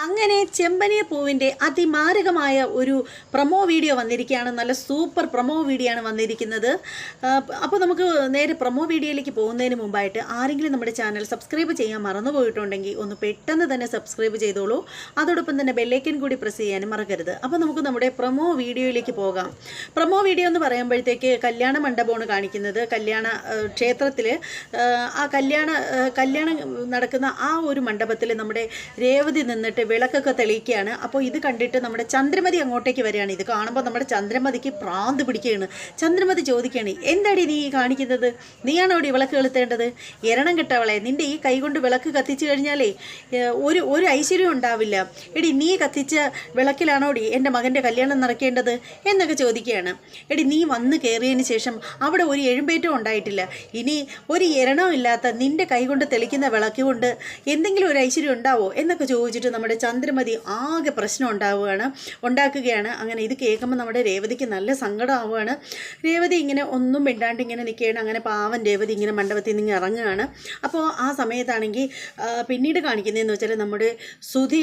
അങ്ങനെ ചെമ്പനീർ പൂവിൻ്റെ അതിമാരകമായ ഒരു പ്രൊമോ വീഡിയോ വന്നിരിക്കുകയാണ്. നല്ല സൂപ്പർ പ്രൊമോ വീഡിയോ ആണ് വന്നിരിക്കുന്നത്. അപ്പോൾ നമുക്ക് നേരെ പ്രൊമോ വീഡിയോയിലേക്ക് പോകുന്നതിന് മുമ്പായിട്ട് ആരെങ്കിലും നമ്മുടെ ചാനൽ സബ്സ്ക്രൈബ് ചെയ്യാൻ മറന്നു പോയിട്ടുണ്ടെങ്കിൽ ഒന്ന് പെട്ടെന്ന് തന്നെ സബ്സ്ക്രൈബ് ചെയ്തോളൂ. അതോടൊപ്പം തന്നെ ബെല്ലൈക്കൻ കൂടി പ്രസ് ചെയ്യാനും മറക്കരുത്. അപ്പോൾ നമുക്ക് നമ്മുടെ പ്രൊമോ വീഡിയോയിലേക്ക് പോകാം. പ്രൊമോ വീഡിയോ എന്ന് പറയുമ്പോഴത്തേക്ക് കല്യാണ മണ്ഡപമാണ് കാണിക്കുന്നത്. കല്യാണ ക്ഷേത്രത്തിൽ ആ കല്യാണം നടക്കുന്ന ആ ഒരു മണ്ഡപത്തിൽ നമ്മുടെ രേവതി നിന്നിട്ട് വിളക്കൊക്കെ തെളിയിക്കുകയാണ്. അപ്പോൾ ഇത് കണ്ടിട്ട് നമ്മുടെ ചന്ദ്രമതി അങ്ങോട്ടേക്ക് വരികയാണ്. ഇത് കാണുമ്പോൾ നമ്മുടെ ചന്ദ്രമതിക്ക് പ്രാന്ത് പിടിക്കുകയാണ്. ചന്ദ്രമതി ചോദിക്കുകയാണ്, എന്താടി നീ കാണിക്കുന്നത്? നീയാണോ ഈ വിളക്ക് കൊളുത്തേണ്ടത്? എരണം കെട്ടവളെ, നിൻ്റെ ഈ കൈകൊണ്ട് വിളക്ക് കത്തിച്ചു കഴിഞ്ഞാലേ ഒരു ഐശ്വര്യം ഉണ്ടാവില്ല. എടി, നീ കത്തിച്ച വിളക്കിലാണോടി എൻ്റെ മകൻ്റെ കല്യാണം നടക്കേണ്ടത് എന്നൊക്കെ ചോദിക്കുകയാണ്. എടി, നീ വന്ന് കയറിയതിന് ശേഷം അവിടെ ഒരു എഴുമ്പേറ്റവും ഉണ്ടായിട്ടില്ല. ഇനി ഒരു എരണവും ഇല്ലാത്ത നിൻ്റെ കൈകൊണ്ട് തെളിക്കുന്ന വിളക്ക് കൊണ്ട് എന്തെങ്കിലും ഒരു ഐശ്വര്യം ഉണ്ടാവോ എന്നൊക്കെ ചോദിച്ചിട്ട് നമ്മുടെ ചന്ദ്രമതി ആകെ പ്രശ്നം ഉണ്ടാക്കുകയാണ്. അങ്ങനെ ഇത് കേൾക്കുമ്പോൾ നമ്മുടെ രേവതിക്ക് നല്ല സങ്കടമാവുകയാണ്. രേവതി ഇങ്ങനെ ഒന്നും മിണ്ടാണ്ട് ഇങ്ങനെ നിൽക്കുകയാണ്. അങ്ങനെ പാവൻ രേവതി ഇങ്ങനെ മണ്ഡപത്തിൽ നിന്ന് ഇറങ്ങുകയാണ്. അപ്പോൾ ആ സമയത്താണെങ്കിൽ പിന്നീട് കാണിക്കുന്നതെന്ന് വെച്ചാൽ നമ്മുടെ ശ്രുതി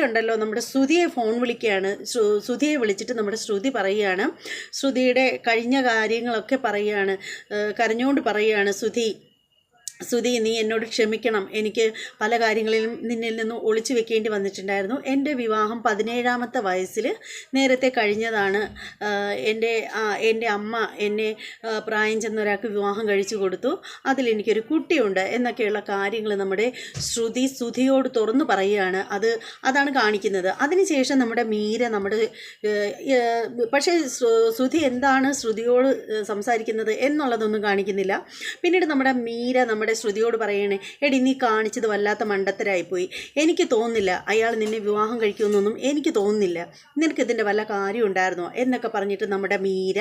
ഉണ്ടല്ലോ, നമ്മുടെ ശ്രുതിയെ ഫോൺ വിളിക്കുകയാണ്. ശ്രുതിയെ വിളിച്ചിട്ട് നമ്മുടെ ശ്രുതി പറയുകയാണ്, ശ്രുതിയുടെ കഴിഞ്ഞ കാര്യങ്ങളൊക്കെ പറയുകയാണ്, കരഞ്ഞുകൊണ്ട് പറയുകയാണ്, ശ്രുതി, നീ എന്നോട് ക്ഷമിക്കണം. എനിക്ക് പല കാര്യങ്ങളിലും നിന്നിൽ നിന്ന് ഒളിച്ചു വെക്കേണ്ടി വന്നിട്ടുണ്ടായിരുന്നു. എൻ്റെ വിവാഹം 17ാമത്തെ വയസ്സിൽ നേരത്തെ കഴിഞ്ഞതാണ്. എൻ്റെ അമ്മ എന്നെ പ്രായം ചെന്ന ഒരാൾക്ക് വിവാഹം കഴിച്ചു കൊടുത്തു. അതിലെനിക്കൊരു കുട്ടിയുണ്ട് എന്നൊക്കെയുള്ള കാര്യങ്ങൾ നമ്മുടെ ശ്രുതിയോട് തുറന്നു പറയുകയാണ്. അതാണ് കാണിക്കുന്നത്. അതിനുശേഷം നമ്മുടെ മീര പക്ഷേ ശ്രുതി എന്താണ് ശ്രുതിയോട് സംസാരിക്കുന്നത് എന്നുള്ളതൊന്നും കാണിക്കുന്നില്ല. പിന്നീട് നമ്മുടെ മീര നമ്മുടെ ശ്രുതിയോട് പറയണേ, എടി, നീ കാണിച്ചത് വല്ലാത്ത മണ്ടത്തരായിപ്പോയി. എനിക്ക് തോന്നുന്നില്ല അയാൾ നിന്നെ വിവാഹം കഴിക്കുമെന്നൊന്നും എനിക്ക് തോന്നുന്നില്ല. നിനക്കിതിൻ്റെ വല്ല കാര്യം ഉണ്ടായിരുന്നോ എന്നൊക്കെ പറഞ്ഞിട്ട് നമ്മുടെ മീര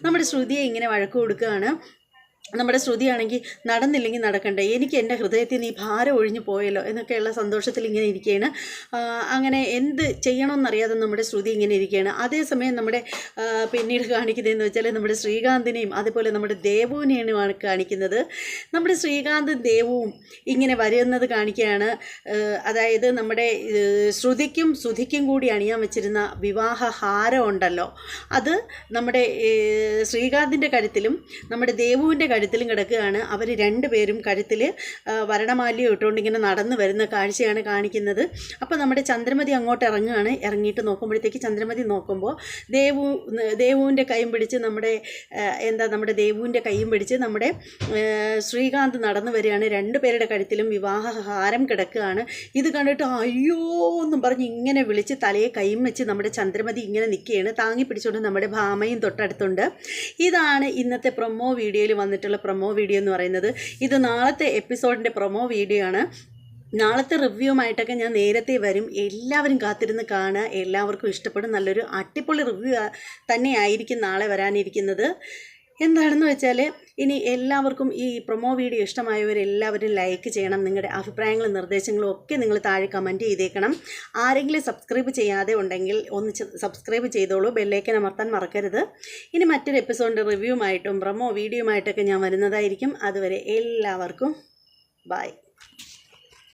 നമ്മുടെ ശ്രുതിയെ ഇങ്ങനെ വഴക്ക് കൊടുക്കുകയാണ്. നമ്മുടെ ശ്രുതിയാണെങ്കിൽ നടന്നില്ലെങ്കിൽ നടക്കണ്ടേ, എനിക്ക് എൻ്റെ ഹൃദയത്തിൽ നീ ഭാരം ഒഴിഞ്ഞു പോയല്ലോ എന്നൊക്കെയുള്ള സന്തോഷത്തിൽ ഇങ്ങനെ ഇരിക്കുകയാണ്. അങ്ങനെ എന്ത് ചെയ്യണമെന്നറിയാതെ നമ്മുടെ ശ്രുതി ഇങ്ങനെ ഇരിക്കുകയാണ്. അതേസമയം നമ്മുടെ പിന്നീട് കാണിക്കുന്നതെന്ന് വെച്ചാൽ നമ്മുടെ ശ്രീകാന്തിനെയും അതുപോലെ നമ്മുടെ ദേവുവിനെയാണ് കാണിക്കുന്നത്. നമ്മുടെ ശ്രീകാന്തും ദേവുവും ഇങ്ങനെ വരുന്നത് കാണിക്കുകയാണ്. അതായത് നമ്മുടെ ശ്രുതിക്കും സുധിക്കും കൂടി അണിയാൻ വെച്ചിരുന്ന വിവാഹ ഹാരം ഉണ്ടല്ലോ, അത് നമ്മുടെ ശ്രീകാന്തിൻ്റെ കഴുത്തിലും നമ്മുടെ ദേവുവിൻ്റെ കഴുത്തിലും കിടക്കുകയാണ്. അവർ രണ്ടുപേരും കഴുത്തിൽ വരണമാല്യം ഇട്ടുകൊണ്ട് ഇങ്ങനെ നടന്നു വരുന്ന കാഴ്ചയാണ് കാണിക്കുന്നത്. അപ്പോൾ നമ്മുടെ ചന്ദ്രമതി അങ്ങോട്ട് ഇറങ്ങിയിട്ട് നോക്കുമ്പോഴത്തേക്ക് ചന്ദ്രമതി നോക്കുമ്പോൾ ദേവുവിൻ്റെ കൈയും പിടിച്ച് നമ്മുടെ ദേവുവിൻ്റെ കൈയും പിടിച്ച് നമ്മുടെ ശ്രീകാന്ത് നടന്നു വരികയാണ്. രണ്ടുപേരുടെ കഴുത്തിലും വിവാഹഹാരം കിടക്കുകയാണ്. ഇത് കണ്ടിട്ട് അയ്യോ എന്നും പറഞ്ഞ് ഇങ്ങനെ വിളിച്ച് തലയെ കൈയും വെച്ച് നമ്മുടെ ചന്ദ്രമതി ഇങ്ങനെ നിൽക്കുകയാണ്. താങ്ങി പിടിച്ചുകൊണ്ട് നമ്മുടെ ഭാമയും തൊട്ടടുത്തുണ്ട്. ഇതാണ് ഇന്നത്തെ പ്രൊമോ വീഡിയോയിൽ വന്നിട്ടുള്ള പ്രൊമോ വീഡിയോ എന്ന് പറയുന്നത്. ഇത് നാളത്തെ എപ്പിസോഡിൻ്റെ പ്രൊമോ വീഡിയോ ആണ്. നാളത്തെ റിവ്യൂമായിട്ടൊക്കെ ഞാൻ നേരത്തെ വരും. എല്ലാവരും കാത്തിരുന്ന് കാണുക. എല്ലാവർക്കും ഇഷ്ടപ്പെടും. നല്ലൊരു അടിപൊളി റിവ്യൂ തന്നെയായിരിക്കും നാളെ വരാനിരിക്കുന്നത്. എന്താണെന്ന് വെച്ചാൽ, ഇനി എല്ലാവർക്കും ഈ പ്രൊമോ വീഡിയോ ഇഷ്ടമായവരെല്ലാവരും ലൈക്ക് ചെയ്യണം. നിങ്ങളുടെ അഭിപ്രായങ്ങളും നിർദ്ദേശങ്ങളും ഒക്കെ നിങ്ങൾ താഴെ കമൻറ്റ് ചെയ്തേക്കണം. ആരെങ്കിലും സബ്സ്ക്രൈബ് ചെയ്യാതെ ഉണ്ടെങ്കിൽ ഒന്ന് സബ്സ്ക്രൈബ് ചെയ്തോളൂ. ബെല്ലൈക്കൻ അമർത്താൻ മറക്കരുത്. ഇനി മറ്റൊരു എപ്പിസോഡിൻ്റെ റിവ്യൂമായിട്ടും പ്രൊമോ വീഡിയോയുമായിട്ടൊക്കെ ഞാൻ വരുന്നതായിരിക്കും. അതുവരെ എല്ലാവർക്കും ബൈ.